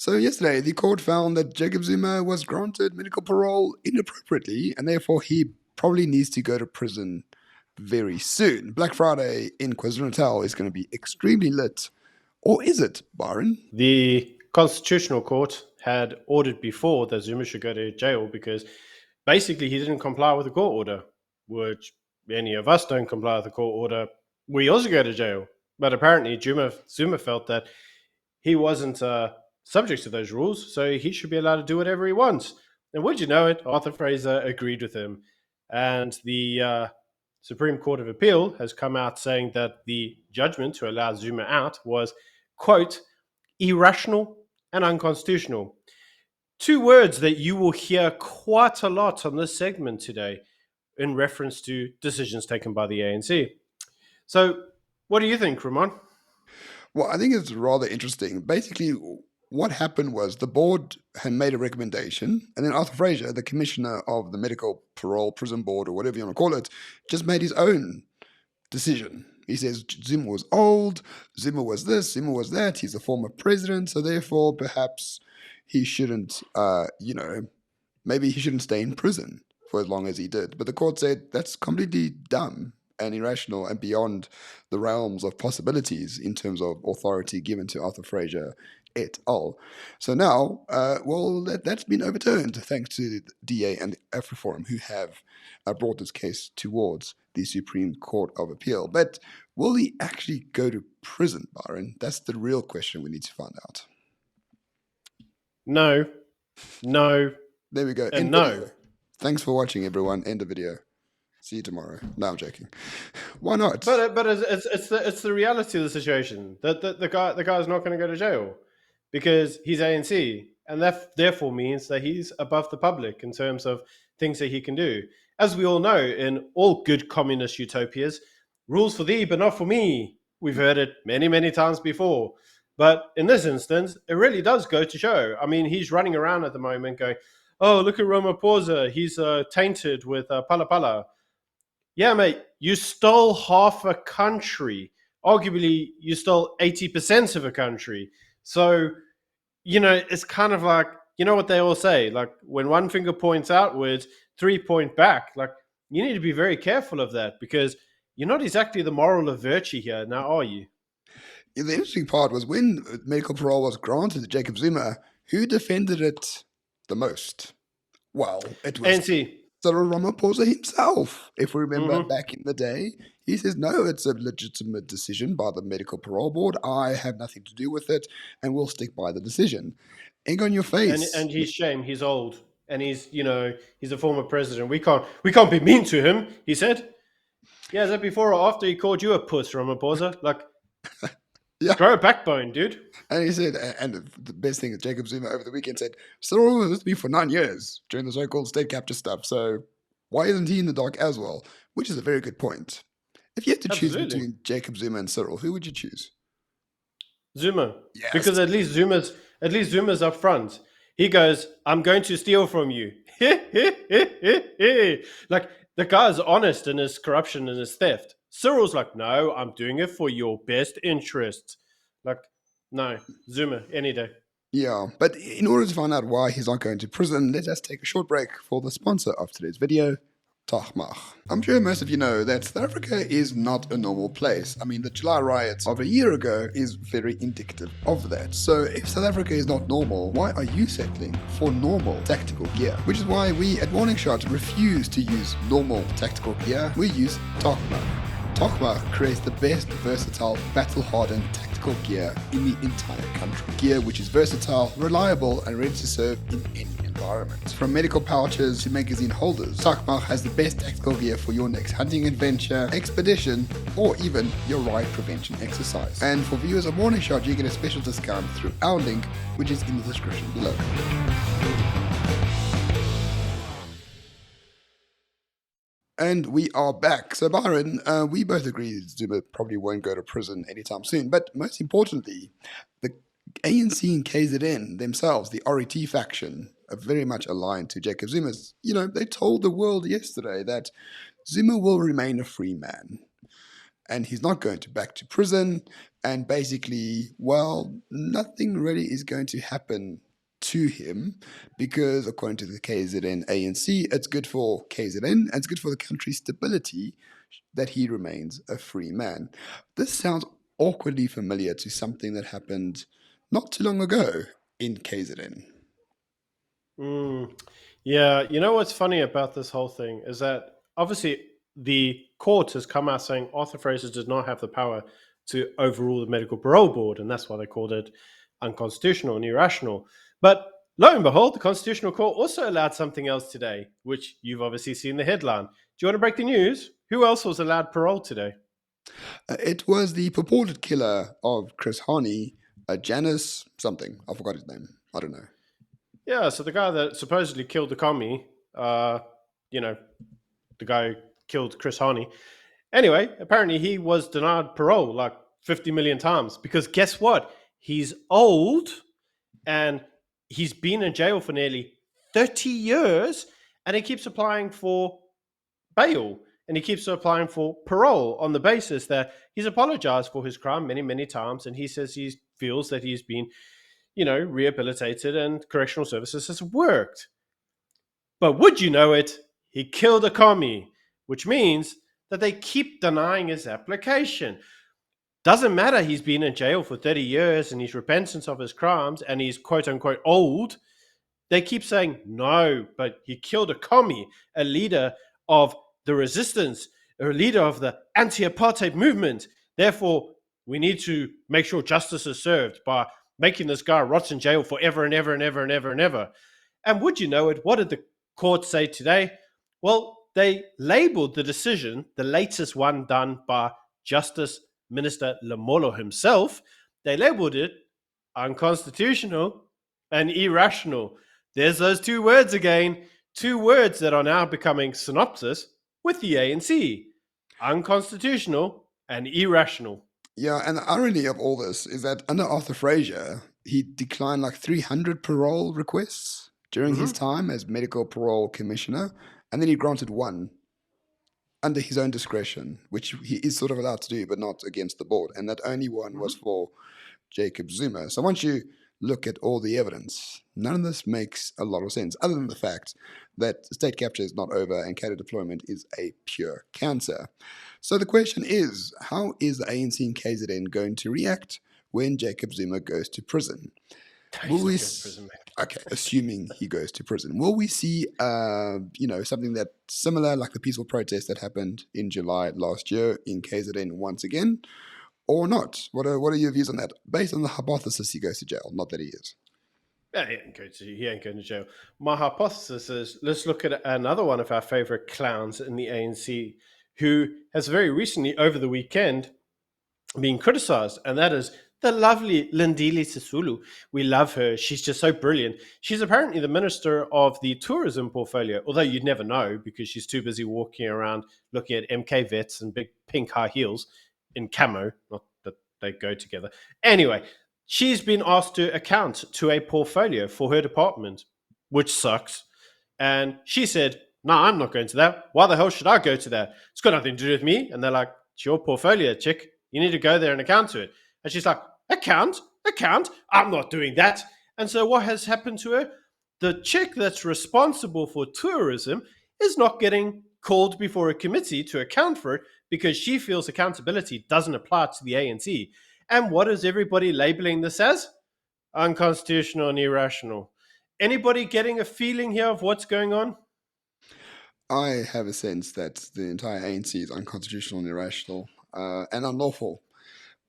So yesterday, the court found that Jacob Zuma was granted medical parole inappropriately, and therefore he probably needs to go to prison very soon. Black Friday in KwaZulu-Natal is going to be extremely lit. Or is it, Byron? The Constitutional Court had ordered before that Zuma should go to jail because basically he didn't comply with the court order, which any of us don't comply with the court order. We also go to jail. But apparently, Zuma felt that he wasn't subject to those rules, so he should be allowed to do whatever he wants. And would you know it, Arthur Fraser agreed with him. And the Supreme Court of Appeal has come out saying that the judgment to allow Zuma out was, quote, irrational and unconstitutional. Two words that you will hear quite a lot on this segment today in reference to decisions taken by the ANC. So, what do you think, Ramon? Well, I think it's rather interesting. Basically, what happened was the board had made a recommendation, and then Arthur Fraser, the commissioner of the Medical Parole Prison Board, or whatever you want to call it, just made his own decision. He says Zuma was old, Zuma was this, Zuma was that, he's a former president, so therefore perhaps he shouldn't, maybe he shouldn't stay in prison for as long as he did. But the court said that's completely dumb and irrational and beyond the realms of possibilities in terms of authority given to Arthur Fraser et al. So now, that's been overturned thanks to the DA and the AfriForum, who have brought this case towards the Supreme Court of Appeal. But will he actually go to prison, Byron? That's the real question we need to find out. No. There we go. And no. Video. Thanks for watching, everyone. End the video. See you tomorrow. No, I'm joking. Why not? But it's the reality of the situation that the guy's not going to go to jail because he's ANC, and that therefore means that he's above the public in terms of things that he can do. As we all know, in all good communist utopias, rules for thee but not for me. We've heard it many times before. But in this instance, it really does go to show. I mean, he's running around at the moment going, oh, look at Ramaphosa. He's tainted with Pala. Yeah, mate, you stole half a country. Arguably, you stole 80% of a country. So, it's kind of like, what they all say, like when one finger points outwards, three point back. Like, you need to be very careful of that because you're not exactly the moral of virtue here, now are you? The interesting part was when medical parole was granted to Jacob Zuma, who defended it the most? Well, it was ANC. Cyril Ramaphosa himself. If we remember back in the day, he says, no, it's a legitimate decision by the Medical Parole Board. I have nothing to do with it, and we'll stick by the decision. Egg on your face. And he's shame. He's old, and he's he's a former president. We can't be mean to him. He said, "Yeah, is that before or after he called you a puss, Ramaphosa? Like, yeah, grow a backbone, dude." And he said, and the best thing is Jacob Zuma over the weekend said, Cyril was with me for 9 years during the so-called state capture stuff. So why isn't he in the dock as well? Which is a very good point. If you had to choose between Jacob Zuma and Cyril, who would you choose? Zuma. Yes. Because at least Zuma's up front. He goes, I'm going to steal from you. Like, the guy's honest in his corruption and his theft. Cyril's like, no, I'm doing it for your best interest. Like, no, Zuma, any day. Yeah, but in order to find out why he's not going to prison, let us take a short break for the sponsor of today's video, Tagmach. I'm sure most of you know that South Africa is not a normal place. I mean, the July riots of a year ago is very indicative of that. So if South Africa is not normal, why are you settling for normal tactical gear? Which is why we at Warning Shot refuse to use normal tactical gear. We use Tagmach. Tagmach creates the best versatile, battle-hardened tactical gear in the entire country. Gear which is versatile, reliable, and ready to serve in any environment. From medical pouches to magazine holders, Tagmach has the best tactical gear for your next hunting adventure, expedition, or even your riot prevention exercise. And for viewers of Warning Shot, you get a special discount through our link, which is in the description below. And we are back. So, Byron, we both agree Zuma probably won't go to prison anytime soon. But most importantly, the ANC and KZN themselves, the RET faction, are very much aligned to Jacob Zuma's. They told the world yesterday that Zuma will remain a free man. and he's not going to back to prison. And basically, well, nothing really is going to happen to him because, according to the KZN ANC, it's good for KZN and it's good for the country's stability that he remains a free man. This sounds awkwardly familiar to something that happened not too long ago in KZN. Mm. Yeah, you know what's funny about this whole thing is that obviously the court has come out saying Arthur Fraser does not have the power to overrule the medical parole board, and that's why they called it unconstitutional and irrational. But lo and behold, the Constitutional Court also allowed something else today, which you've obviously seen the headline. Do you want to break the news? Who else was allowed parole today? It was the purported killer of Chris Hani, Janice something. I forgot his name. I don't know. Yeah, so the guy that supposedly killed the commie, you know, the guy who killed Chris Hani. Anyway, apparently he was denied parole like 50 million times because guess what? He's old and he's been in jail for nearly 30 years and he keeps applying for bail and he keeps applying for parole on the basis that he's apologized for his crime many, many times and he says he feels that he's been, rehabilitated and correctional services has worked. But would you know it? He killed a commie, which means that they keep denying his application. Doesn't matter, he's been in jail for 30 years and he's repentant of his crimes and he's quote unquote old. They keep saying, no, but he killed a commie, a leader of the resistance, a leader of the anti apartheid movement. Therefore, we need to make sure justice is served by making this guy rot in jail forever and ever and ever and ever and ever. And would you know it? What did the court say today? Well, they labeled the decision, the latest one done by Justice Minister Lamolo himself, they labeled it unconstitutional and irrational. There's those two words again, two words that are now becoming synopsis with the ANC: unconstitutional and irrational. Yeah, and the irony of all this is that under Arthur Fraser, he declined like 300 parole requests during his Mm-hmm. time as medical parole commissioner, and then he granted one under his own discretion, which he is sort of allowed to do, but not against the board. And that only one was Mm-hmm. for Jacob Zuma. So once you look at all the evidence, none of this makes a lot of sense, other than the fact that state capture is not over and cadre deployment is a pure cancer. So the question is, how is the ANC and KZN going to react when Jacob Zuma goes to prison? Will He's we? not going to prison, mate. Okay, assuming he goes to prison, will we see, something that similar like the peaceful protest that happened in July last year in KZN once again, or not? What are your views on that? Based on the hypothesis he goes to jail, not that he is. Yeah, he ain't going to jail. My hypothesis is let's look at another one of our favorite clowns in the ANC who has very recently, over the weekend, being criticized, and that is the lovely Lindiwe Sisulu. We love her. She's just so brilliant. She's apparently the minister of the tourism portfolio, although you'd never know because she's too busy walking around looking at MK vets and big pink high heels in camo. Not that they go together. Anyway, she's been asked to account to a portfolio for her department, which sucks. And she said, no, I'm not going to that. Why the hell should I go to that? It's got nothing to do with me. And they're like, it's your portfolio, chick. You need to go there and account to it. And she's like, account? I'm not doing that. And so what has happened to her? The chick that's responsible for tourism is not getting called before a committee to account for it because she feels accountability doesn't apply to the ANC. And what is everybody labeling this as? Unconstitutional and irrational. Anybody getting a feeling here of what's going on? I have a sense that the entire ANC is unconstitutional and irrational and unlawful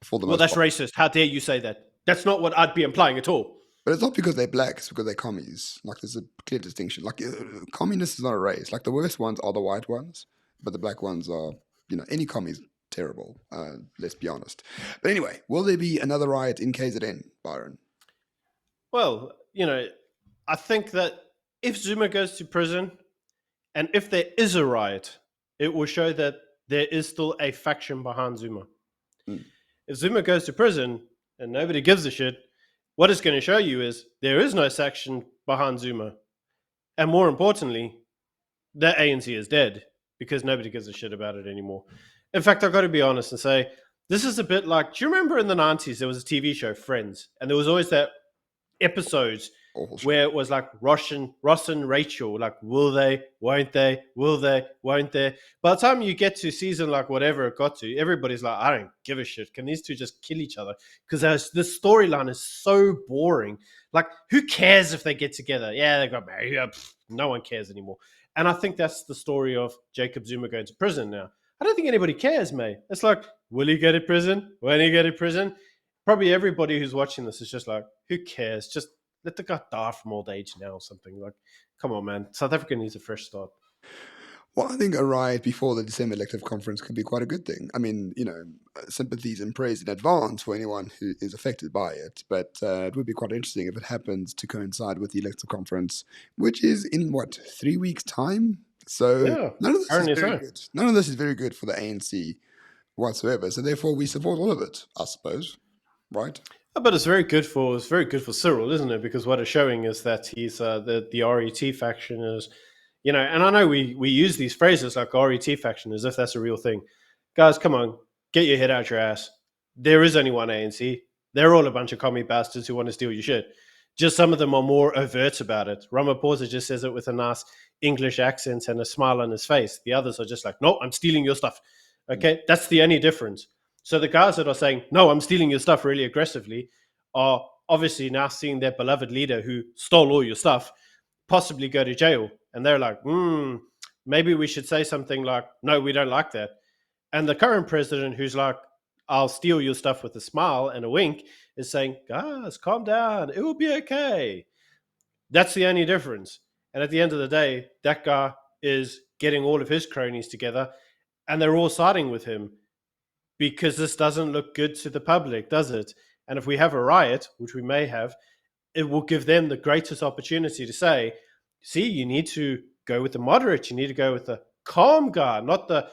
for the Well, most that's part. racist. How dare you say that? That's not what I'd be implying at all. But it's not because they're black; it's because they're commies. Like there's a clear distinction. Like communist is not a race. Like the worst ones are the white ones, but the black ones are, any commie's terrible. Let's be honest. But anyway, will there be another riot in KZN, Byron? Well, I think that if Zuma goes to prison and if there is a riot, it will show that there is still a faction behind Zuma. Mm. If Zuma goes to prison and nobody gives a shit, what it's going to show you is there is no faction behind Zuma. And more importantly, the ANC is dead because nobody gives a shit about it anymore. In fact, I've got to be honest and say this is a bit like. Do you remember in the 90s there was a TV show Friends, and there was always that episodes Awful show. where it was like Ross and Rachel, like will they, won't they, will they, won't they? By the time you get to season like whatever it got to, everybody's like, I don't give a shit. Can these two just kill each other? Because the storyline is so boring. Like, who cares if they get together? Yeah, they got married. Yeah, no one cares anymore. And I think that's the story of Jacob Zuma going to prison now. I don't think anybody cares, mate. It's like, will he go to prison? When he go to prison? Probably everybody who's watching this is just like, who cares? Just let the guy die from old age now or something. Like, come on, man. South Africa needs a fresh start. Well, I think a riot before the December elective conference could be quite a good thing. I mean, sympathies and praise in advance for anyone who is affected by it. But it would be quite interesting if it happens to coincide with the elective conference, which is in what, 3 weeks' time? So Yeah, none of this is apparently very so. good. None of this is very good for the ANC whatsoever. So therefore, we support all of it, I suppose. Right? But it's very good for Cyril, isn't it? Because what it's showing is that he's the RET faction is, and I know we use these phrases like RET faction as if that's a real thing. Guys, come on, get your head out your ass. There is only one ANC. They're all a bunch of commie bastards who want to steal your shit. Just some of them are more overt about it. Ramaphosa just says it with a nice English accent and a smile on his face. The others are just like, no, I'm stealing your stuff. Okay, that's the only difference. So the guys that are saying, no, I'm stealing your stuff really aggressively are obviously now seeing their beloved leader who stole all your stuff possibly go to jail. And they're like, maybe we should say something like, no, we don't like that. And the current president, who's like, I'll steal your stuff with a smile and a wink, is saying, guys, calm down. It will be okay. That's the only difference. And at the end of the day, that guy is getting all of his cronies together and they're all siding with him because this doesn't look good to the public, does it? And if we have a riot, which we may have, it will give them the greatest opportunity to say, see, you need to go with the moderate, you need to go with the calm guy, not the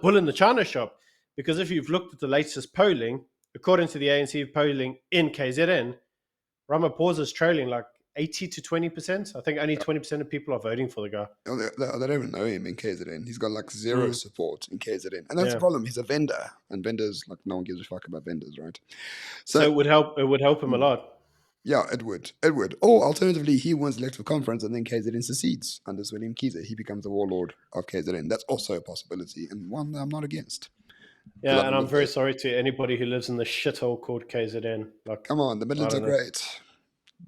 bull in the china shop. Because if you've looked at the latest polling, according to the ANC polling in KZN, Ramaphosa is trailing like 80 to 20%. I think only 20% of people are voting for the guy. They don't even know him in KZN. He's got like zero Mm, support in KZN. And that's the yeah. problem. He's a vendor. And vendors, like, no one gives a fuck about vendors, right? So So, it would help him a mm, lot. yeah, it would. It would. Or alternatively, he wins the electoral conference and then KZN secedes under William Kiza. He becomes the warlord of KZN. That's also a possibility and one that I'm not against because I Yeah, and don't I'm live very there. sorry to anybody who lives in the shithole called KZN. Like, Come on, the I Midlands are don't know. great.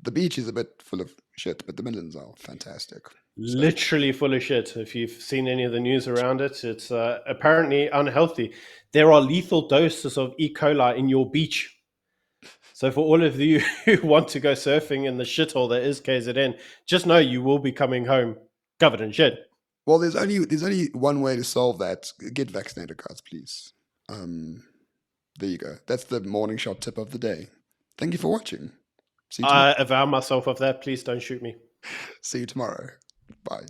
The beach is a bit full of shit, but the Midlands are fantastic. So, Literally full of shit. If you've seen any of the news around it, it's apparently unhealthy. There are lethal doses of E. coli in your beach. So for all of you who want to go surfing in the shithole that is KZN, just know you will be coming home covered in shit. well, there's only one way to solve that. Get vaccinated, guys, please. Um, there you go. That's the morning shot tip of the day. Thank you for watching. See you tomorrow. I avow myself of that. Please don't shoot me. See you tomorrow. Bye.